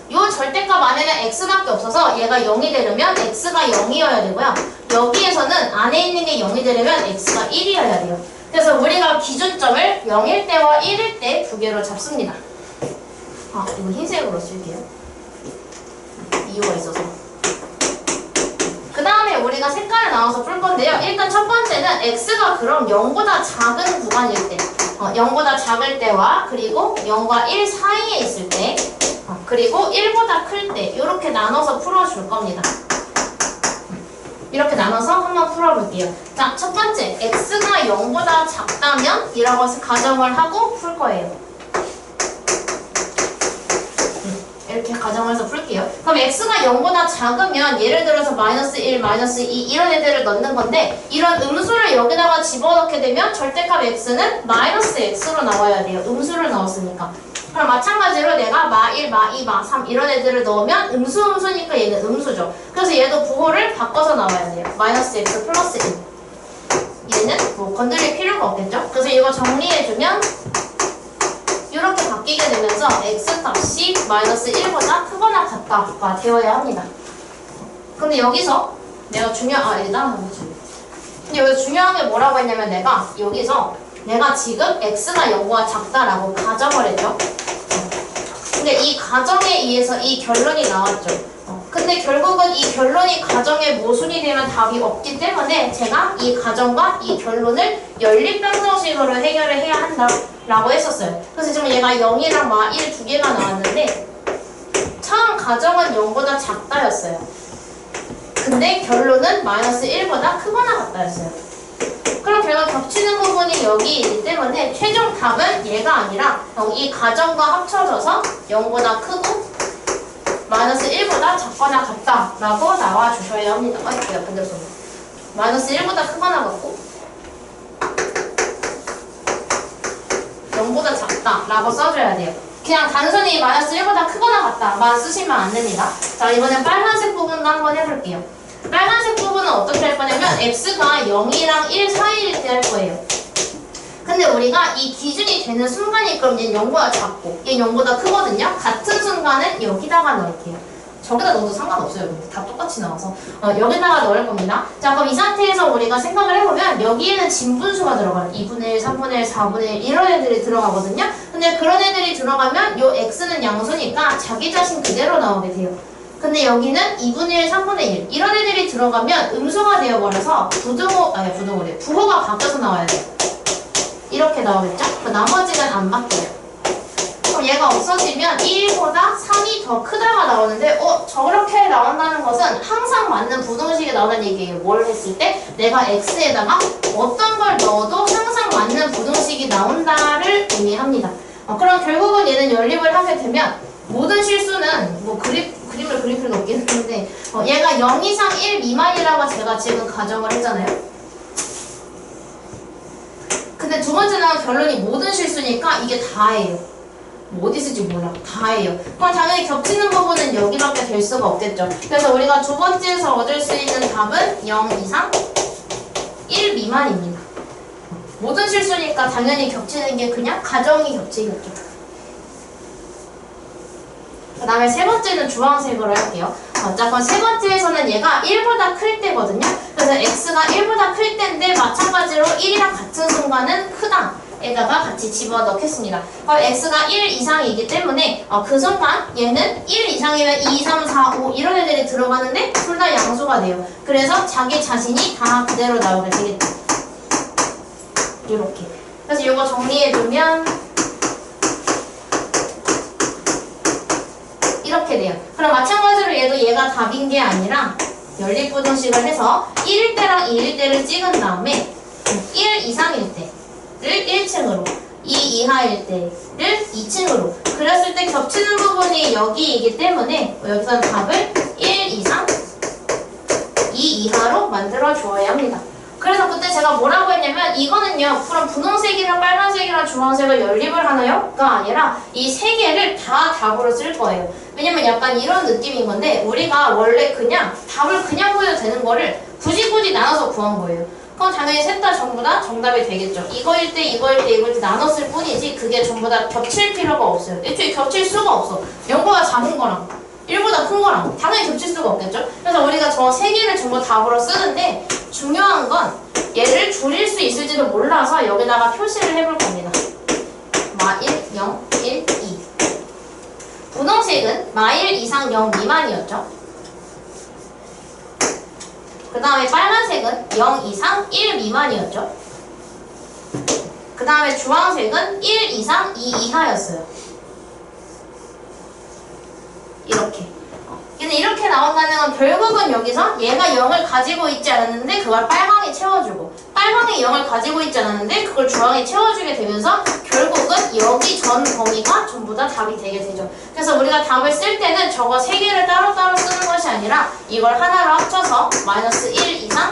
Speaker 1: 이 절대값 안에는 x밖에 없어서 얘가 0이 되려면 x가 0이어야 되고요. 여기에서는 안에 있는 게 0이 되려면 x가 1이어야 돼요. 그래서 우리가 기준점을 0일 때와 1일 때 두 개로 잡습니다. 이거 흰색으로 쓸게요. 이유가 있어서. 그 다음에 우리가 색깔을 나눠서 풀 건데요. 일단 첫 번째는 x가 그럼 0보다 작은 구간일 때 0보다 작을 때와 그리고 0과 1 사이에 있을 때 그리고 1보다 클 때 이렇게 나눠서 풀어줄 겁니다. 이렇게 나눠서 한번 풀어볼게요. 자, 첫 번째 x가 0보다 작다면 이라고 가정을 하고 풀 거예요. 이렇게 가정을 해서 풀게요. 그럼 x가 0보다 작으면 예를 들어서 마이너스 1, 마이너스 2 이런 애들을 넣는 건데 이런 음수를 여기다가 집어넣게 되면 절대값 x는 마이너스 x로 나와야 돼요. 음수를 넣었으니까. 그럼 마찬가지로 내가 마1, 마2, 마3 이런 애들을 넣으면 음수니까 얘는 음수죠. 그래서 얘도 부호를 바꿔서 나와야 돼요. 마이너스 x 플러스 1. 얘는 뭐 건드릴 필요가 없겠죠? 그래서 이거 정리해주면 이렇게 바뀌게 되면서 x값이 마이너스 1보다 크거나 같다가 되어야 합니다. 근데 여기서 내가 여기다 근데 여기서 중요한 게 뭐라고 했냐면 내가 여기서 내가 지금 x가 0보다 작다라고 가정을 했죠. 근데 이 가정에 의해서 이 결론이 나왔죠. 근데 결국은 이 결론이 가정의 모순이 되면 답이 없기 때문에 제가 이 가정과 이 결론을 연립방정식으로 해결을 해야 한다라고 했었어요. 그래서 지금 얘가 0이랑 마1 두 개가 나왔는데 처음 가정은 0보다 작다였어요. 근데 결론은 마이너스 1보다 크거나 같다였어요. 그럼 결국 겹치는 부분이 여기이기 때문에 최종 답은 얘가 아니라 이 가정과 합쳐져서 0보다 크고 마이너스 1보다 작거나 같다라고 나와주셔야 합니다. 내가 반대로 썼네. 마이너스 1보다 크거나 같고 0보다 작다라고 써줘야 돼요. 그냥 단순히 마이너스 1보다 크거나 같다만 쓰시면 안 됩니다. 자, 이번엔 빨간색 부분도 한번 해볼게요. 빨간색 부분은 어떻게 할 거냐면 x가 0이랑 1 사이일 때 할 거예요. 근데 우리가 이 기준이 되는 순간이 그럼 얘는 0보다 작고 얘는 0보다 크거든요. 같은 순간은 여기다가 넣을게요. 저기다 넣어도 상관없어요. 근데 다 똑같이 나와서 여기다가 넣을 겁니다. 자, 그럼 이 상태에서 우리가 생각을 해보면 여기에는 진분수가 들어가요. 2분의 1, 3분의 1, 4분의 1 이런 애들이 들어가거든요. 근데 그런 애들이 들어가면 요 x는 양수니까 자기 자신 그대로 나오게 돼요. 근데 여기는 2분의 1, 3분의 1 이런 애들이 들어가면 음수가 되어버려서 부호가 바뀌어서 나와야 돼요. 이렇게 나오겠죠? 나머지는 안 바뀌어요. 그럼 얘가 없어지면 1보다 3이 더 크다가 나오는데 저렇게 나온다는 것은 항상 맞는 부등식이 나오는 얘기예요. 뭘 했을 때 내가 x에다가 어떤 걸 넣어도 항상 맞는 부등식이 나온다를 의미합니다. 그럼 결국은 얘는 연립을 하게 되면 모든 실수는 그림을 그릴 필요가 없긴 한데 얘가 0 이상 1 미만이라고 제가 지금 가정을 했잖아요. 근데 두 번째는 결론이 모든 실수니까 이게 다예요. 뭐 어디 쓸지 몰라. 다예요. 그럼 당연히 겹치는 부분은 여기밖에 될 수가 없겠죠. 그래서 우리가 두 번째에서 얻을 수 있는 답은 0 이상 1 미만입니다. 모든 실수니까 당연히 겹치는 게 그냥 가정이 겹치겠죠. 그 다음에 세 번째는 주황색으로 할게요. 자, 그럼 세 번째에서는 얘가 1보다 클 때거든요. 그래서 x가 1보다 클 때인데 마찬가지로 1이랑 같은 순간은 크다 에다가 같이 집어넣겠습니다. 그럼 x가 1 이상이기 때문에 그 순간 얘는 1 이상이면 2, 3, 4, 5 이런 애들이 들어가는데 둘 다 양수가 돼요. 그래서 자기 자신이 다 그대로 나오게 되겠죠. 이렇게. 그래서 이거 정리해두면 이렇게 돼요. 그럼 마찬가지로 얘가 답인 게 아니라 연립부등식을 해서 1일 때랑 2일 때를 찍은 다음에 1 이상일 때를 1층으로 2 이하일 때를 2층으로 그렸을 때 겹치는 부분이 여기이기 때문에 여기서는 답을 1 이상 2 이하로 만들어 주어야 합니다. 그래서 그때 제가 뭐라고 했냐면 이거는요 그럼 분홍색이랑 빨간색이랑 주황색을 연립을 하나요?가 아니라 이 세 개를 다 답으로 쓸 거예요. 왜냐면 약간 이런 느낌인 건데 우리가 원래 그냥 답을 그냥 보여도 되는 거를 굳이 나눠서 구한 거예요. 그럼 당연히 셋 다 전부 다 정답이 되겠죠. 이거일 때 이거일 때 나눴을 뿐이지 그게 전부 다 겹칠 필요가 없어요. 애초에 겹칠 수가 없어. 0보다 작은 거랑 1보다 큰 거랑 당연히 겹칠 수가 없겠죠. 그래서 우리가 저 세 개를 전부 답으로 쓰는데 중요한 건 얘를 줄일 수 있을지도 몰라서 여기다가 표시를 해볼 겁니다. 마 1, 0, 1, 2 분홍색은 마 1 이상 0 미만이었죠. 그 다음에 빨간색은 0 이상 1 미만이었죠. 그 다음에 주황색은 1 이상 2 이하였어요. 이렇게. 근데 이렇게 나온다는 건 결국은 여기서 얘가 0을 가지고 있지 않았는데 그걸 빨강이 채워주고 빨강이 0을 가지고 있지 않았는데 그걸 주황이 채워주게 되면서 결국은 여기 전 범위가 전부 다 답이 되게 되죠. 그래서 우리가 답을 쓸 때는 저거 세 개를 따로따로 쓰는 것이 아니라 이걸 하나로 합쳐서 마이너스 1 이상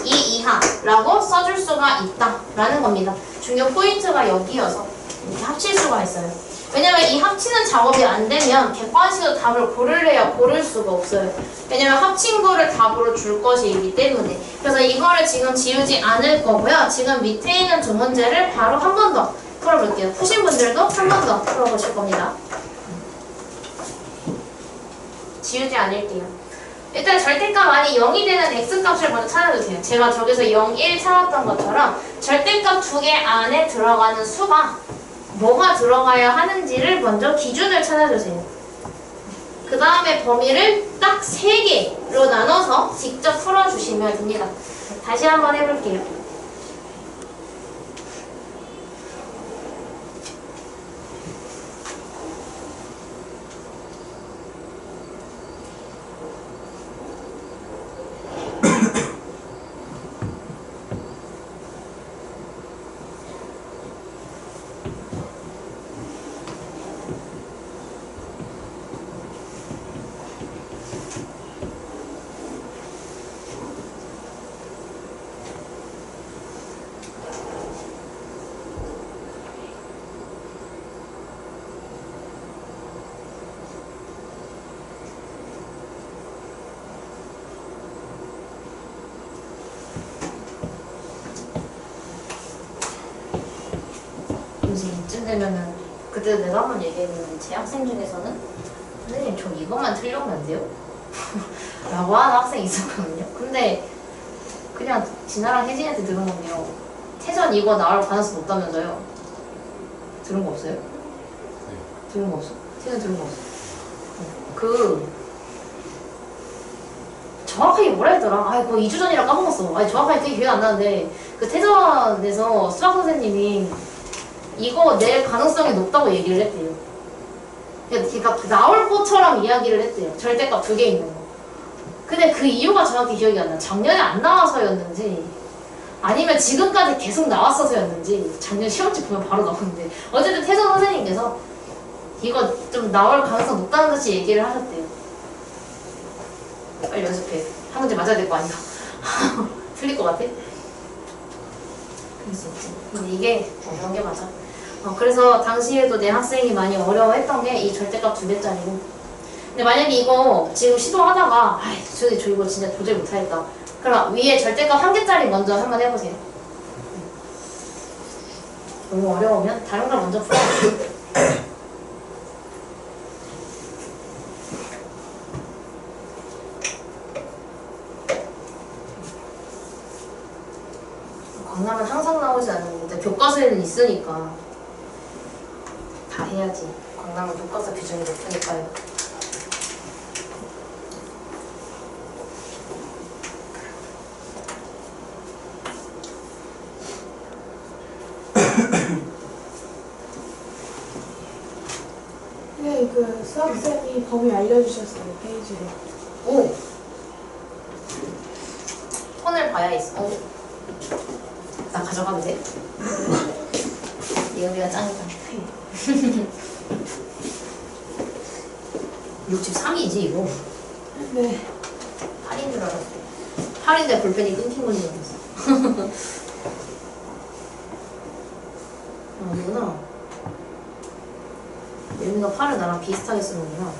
Speaker 1: 2 이하라고 써줄 수가 있다라는 겁니다. 중요 포인트가 여기여서 이렇게 합칠 수가 있어요. 왜냐면 이 합치는 작업이 안 되면 객관식으로 답을 고르래야 고를 수가 없어요. 왜냐면 합친 거를 답으로 줄 것이기 때문에. 그래서 이거를 지금 지우지 않을 거고요. 지금 밑에 있는 두 문제를 바로 한 번 더 풀어볼게요. 푸신 분들도 한 번 더 풀어보실 겁니다. 지우지 않을게요. 일단 절대값 안에 0이 되는 x값을 먼저 찾아주세요. 제가 저기서 0, 1 찾았던 것처럼 절대값 두 개 안에 들어가는 수가 뭐가 들어가야 하는지를 먼저 기준을 찾아주세요. 그 다음에 범위를 딱 3개로 나눠서 직접 풀어주시면 됩니다. 다시 한번 해볼게요. 이제 이쯤 되면은 그때 내가 한번 얘기했는데 제 학생 중에서는 선생님 저 이것만 틀려면 안 돼요? 라고 하는 학생이 있었거든요. 근데 그냥 진아랑 혜진이한테 들은 건요, 태전 이거 나올 가능성 높다면서요. 들은 거 없어요?
Speaker 2: 네.
Speaker 1: 들은 거 없어? 태전 들은 거 없어? 정확하게 뭐라 했더라? 아, 그거 2주 전이라 까먹었어. 아니, 정확하게 그게 기억이 안 나는데 그 태전에서 수학 선생님이 이거 낼 가능성이 높다고 얘기를 했대요. 그러니까 나올 것처럼 이야기를 했대요. 절대값 2개 있는 거. 근데 그 이유가 정확히 기억이 안 나. 작년에 안 나와서였는지 아니면 지금까지 계속 나왔어서였는지 작년 시험지 보면 바로 나오는데 어쨌든 태전 선생님께서 이거 좀 나올 가능성 높다는 듯이 얘기를 하셨대요. 빨리 연습해. 한 문제 맞아야 될 거 아니야. 틀릴 것 같아? 그랬었지. 근데 이게 그런 게 맞아. 그래서 당시에도 내 학생이 많이 어려워했던 게 이 절대값 2배짜리고. 근데 만약에 이거 지금 시도하다가 아이 저 이거 진짜 도저히 못하겠다. 그럼 위에 절대값 1개짜리 먼저 한번 해보세요. 너무 어려우면 다른 걸 먼저 풀어보세요. 광남은 항상 나오지 않는데 교과서에는 있으니까 다 해야지. 광남은 교과서 비중이 높으니까요.
Speaker 3: 네, 그 수학쌤이 범위 알려주셨어요, 페이지로.
Speaker 1: 오! 폰을 봐야 있어. 오. 나 가져가도 돼? 예은이가 짱이다. 63이지 이거.
Speaker 3: 네.
Speaker 1: 8인 줄 알았어. 8인데 볼펜이 끊긴 건지 알았어. 아니구나. 예은이가 8을 나랑 비슷하게 쓰는구나.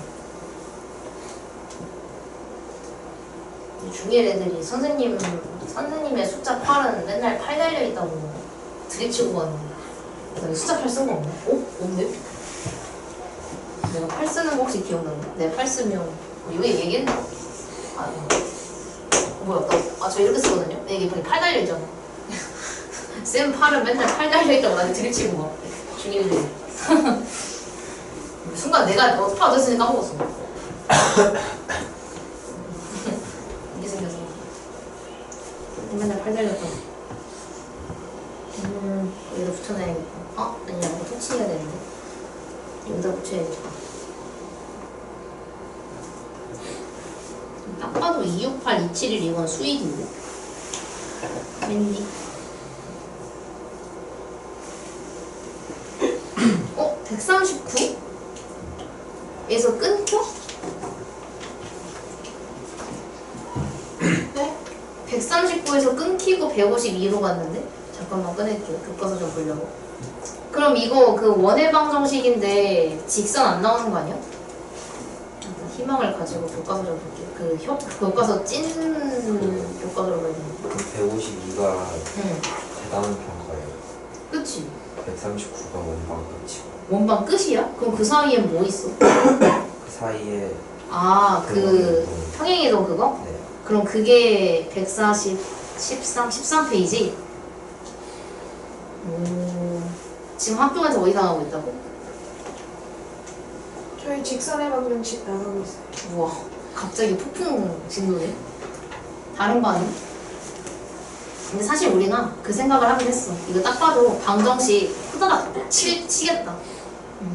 Speaker 1: 중1 애들이 선생님의 숫자 8은 맨날 8 달려있다고 드립치고 가는데 나 숫자 8 쓴 거 없네? 어? 없네? 내가 8 쓰는 거 혹시 기억나나? 내가 8 쓰면 이거 얘기했나? 아 뭐야 저 이렇게 쓰거든요? 이게 보니 8 달려있잖아. 쌤 8은 맨날 8 달려있다고 나한테 드립치고 막 중1들이 순간 내가 어떻게 얻었으니 까먹었어. 이게 생겨서 맨날 팔 달렸다고. 여기다 붙여놔야겠다. 아니야 이거 터치해야 되는데 여기다 붙여야겠다. 딱 봐도 268, 271 이건 수익인데 왠지 139? 에서 끊겨?
Speaker 3: 네?
Speaker 1: 139에서 끊기고 152로 갔는데? 잠깐만 꺼낼게요. 교과서 좀 보려고. 그럼 이거 그 원의 방정식인데 직선 안 나오는 거 아니야? 일단 희망을 가지고 교과서 좀 볼게요. 교과서 찐 교과서로 가야 되는데.
Speaker 4: 152가
Speaker 1: 응.
Speaker 4: 대단한 평가예요.
Speaker 1: 그치?
Speaker 4: 139가 원방 끝이고
Speaker 1: 원방 끝이야? 그럼 그 사이엔 뭐 있어?
Speaker 4: 그 사이에
Speaker 1: 아, 그 평행이동 그거?
Speaker 4: 네.
Speaker 1: 그럼 그게 13페이지? 오, 지금 학교에서 어디 나가고 있다고?
Speaker 3: 저희 직선의 방정식 나가고 있어요.
Speaker 1: 우와, 갑자기 폭풍 진도네. 다른 거 아니야? 근데 사실 우리가 그 생각을 하긴 했어. 이거 딱 봐도 방정식 후다닥 치겠다.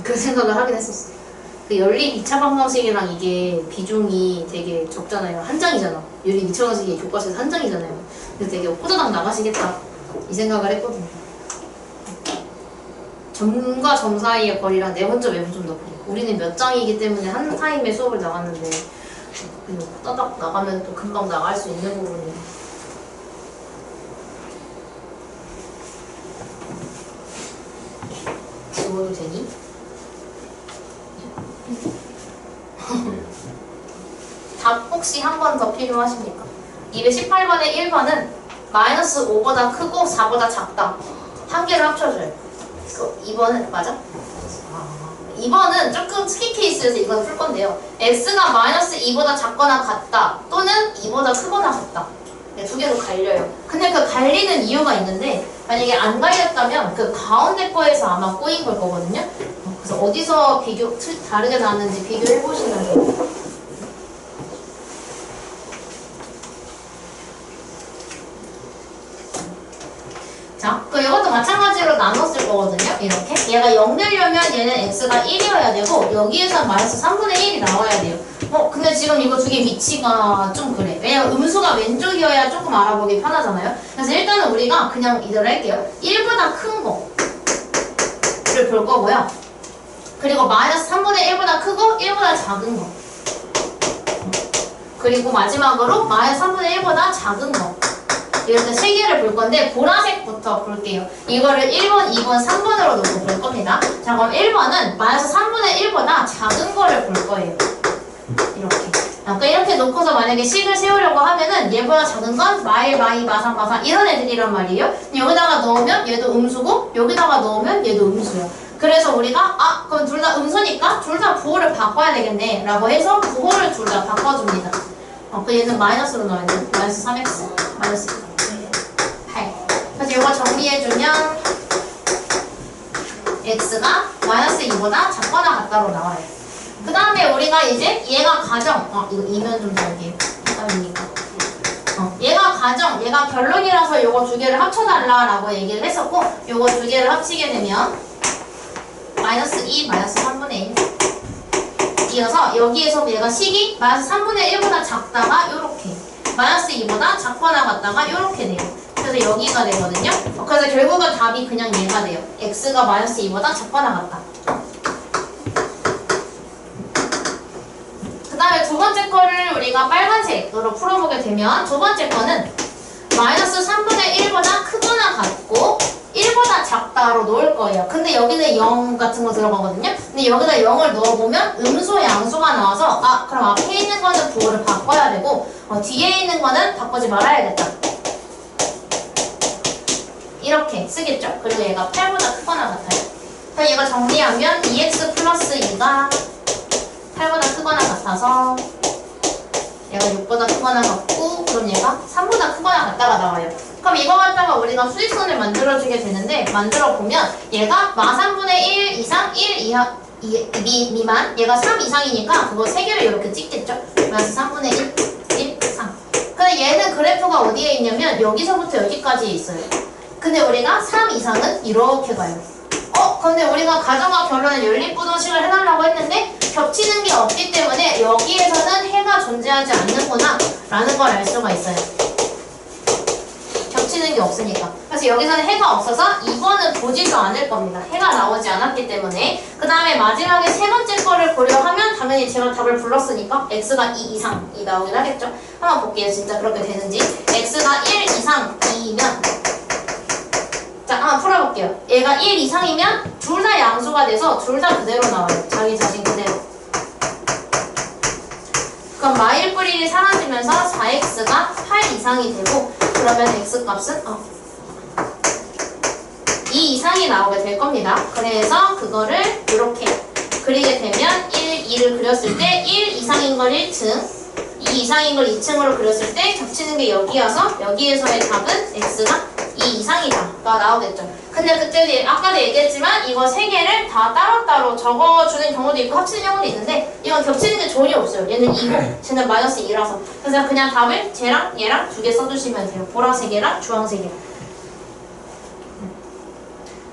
Speaker 1: 그 생각을 하긴 했었어. 그 연립 2차 방정식이랑 이게 비중이 되게 적잖아요. 한 장이잖아. 연립 2차 방정식이 교과서에서 한 장이잖아요. 그래서 되게 후다닥 나가시겠다. 이 생각을 했거든요. 점과 점 사이의 거리랑 내분점, 외분점 더 거리. 우리는 몇 장이기 때문에 한 타임에 수업을 나갔는데 그냥 후다닥 나가면 또 금방 나갈 수 있는 부분이. 지워도 되니?
Speaker 2: 네.
Speaker 1: 답 혹시 한 번 더 필요하십니까? 218번의 1번은 마이너스 5보다 크고 4보다 작다. 한 개를 합쳐줘요. 2번은 맞아? 2번은 조금 특이 케이스여서 이건 풀 건데요. x가 마이너스 2보다 작거나 같다 또는 2보다 크거나 같다. 네, 두 개로 갈려요. 근데 그 갈리는 이유가 있는데 만약에 안 갈렸다면 그 가운데 거에서 아마 꼬인 걸 거거든요. 그래서 어디서 다르게 나왔는지 비교해 보시면 돼요. 자, 그 이것도 마찬가지로 나눴을 거거든요. 이렇게 얘가 0 되려면 얘는 x가 1이어야 되고 여기에서 마이너스 3분의 1이 나와야 돼요. 근데 지금 이거 두 개 위치가 좀 그래. 왜냐면 음수가 왼쪽이어야 조금 알아보기 편하잖아요. 그래서 일단은 우리가 그냥 이대로 할게요. 1보다 큰 거를 볼 거고요. 그리고 마이너스 3분의 1보다 크고 1보다 작은 거. 그리고 마지막으로 마이너스 3분의 1보다 작은 거. 이렇게 세 개를 볼 건데 보라색부터 볼게요. 이거를 1번, 2번, 3번으로 놓고 볼 겁니다. 자, 그럼 1번은 마이너스 3분의 1보다 작은 거를 볼 거예요. 이렇게. 그러니까 이렇게 놓고서 만약에 식을 세우려고 하면은 얘보다 작은 건 마일, 마이, 마산, 마산 이런 애들이란 말이에요. 여기다가 넣으면 얘도 음수고 여기다가 넣으면 얘도 음수예요. 그래서 우리가 그럼 둘 다 음수니까 둘 다 부호를 바꿔야 되겠네 라고 해서 부호를 둘 다 바꿔줍니다. 그 얘는 마이너스로 넣어야 돼. 마이너스 3x 마이너스 8. 그래서 이거 정리해주면 x가 마이너스 2보다 작거나 같다로 나와요. 그 다음에 우리가 이제 얘가 가정, 이거 이면 좀 달게요. 그러니까 얘가 결론이라서 요거 두 개를 합쳐달라라고 얘기를 했었고, 요거 두 개를 합치게 되면 마이너스 2, 마이너스 3분의 1. 이어서 여기에서 얘가 식이 마이너스 3분의 1보다 작다가 요렇게, 마이너스 2보다 작거나 같다가 요렇게 돼요. 그래서 여기가 되거든요. 그래서 결국은 답이 그냥 얘가 돼요. x가 마이너스 2보다 작거나 같다. 그 다음에 두 번째 거를 우리가 빨간색으로 풀어보게 되면 두 번째 거는 마이너스 3분의 1보다 크거나 같고 1보다 작다로 놓을 거예요. 근데 여기는 0 같은 거 들어가거든요. 근데 여기다 0을 넣어보면 음수, 양수가 나와서 그럼 앞에 있는 거는 부호를 바꿔야 되고 뒤에 있는 거는 바꾸지 말아야겠다. 이렇게 쓰겠죠? 그리고 얘가 8보다 크거나 같아요. 그래서 얘가 정리하면 2x 플러스 2가 8보다 크거나 같아서 얘가 6보다 크거나 같고 그럼 얘가 3보다 크거나 같다가 나와요. 그럼 이거 갖다가 우리가 수직선을 만들어주게 되는데 만들어보면 얘가 마3분의 1 이상 1 이하 미만 얘가 3 이상이니까 그거 3개를 이렇게 찍겠죠? 마이너스 3분의 1, 1, 3. 근데 얘는 그래프가 어디에 있냐면 여기서부터 여기까지 있어요. 근데 우리가 3 이상은 이렇게 가요. 근데 우리가 가정과 결론의 연립부동식을 해달라고 했는데 겹치는 게 없기 때문에 여기에서는 해가 존재하지 않는구나 라는 걸 알 수가 있어요. 겹치는 게 없으니까. 그래서 여기서는 해가 없어서 2번은 보지도 않을 겁니다. 해가 나오지 않았기 때문에. 그 다음에 마지막에 세 번째 거를 고려하면 당연히 제가 답을 불렀으니까 x가 2 이상이 나오긴 하겠죠. 한번 볼게요. 진짜 그렇게 되는지. x가 1 이상 2이면 자, 한번 풀어볼게요. 얘가 1 이상이면 둘 다 양수가 돼서 둘 다 그대로 나와요. 자기 자신 그대로. 그럼 마일뿌리이 사라지면서 4x가 8 이상이 되고 그러면 x값은 2 이상이 나오게 될 겁니다. 그래서 그거를 이렇게 그리게 되면 1, 2를 그렸을 때 1 이상인 걸 1층, 2 이상인 걸 2층으로 그렸을 때 겹치는 게 여기여서 여기에서의 답은 x가 2 이상이다가 나오겠죠. 근데 그때 아까도 얘기했지만 이거 세 개를 다 따로따로 적어주는 경우도 있고 합치는 경우도 있는데 이건 겹치는 게 전혀 없어요. 얘는 2고 쟤는 마이너스 2라서 그래서 그냥 답을 쟤랑 얘랑 두 개 써주시면 돼요. 보라색이랑 주황색이랑.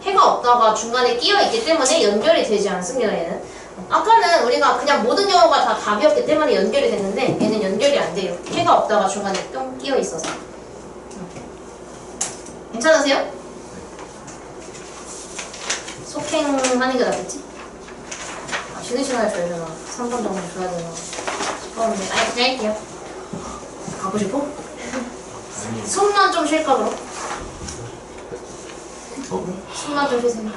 Speaker 1: 해가 없다가 중간에 끼어 있기 때문에 연결이 되지 않습니다. 얘는 아까는 우리가 그냥 모든 경우가 다 답이었기 때문에 연결이 됐는데 얘는 연결이 안 돼요. 해가 없다가 중간에 뿅 끼어 있어서. 괜찮으세요? 속행하는 게 낫겠지? 쉬는 시간을 줘야 되나? 3번 정도 줘야 되나? 싶었는데 아니 그냥 할게요. 가고 싶어? 숨만 좀 쉴까 그럼? 숨만 좀 쉬세요.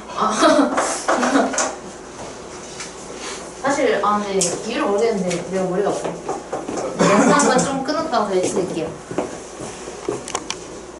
Speaker 1: 사실 근데 이유를 모르겠는데 내가 머리가 아파. 영상만 좀 끊었다고 해드릴게요.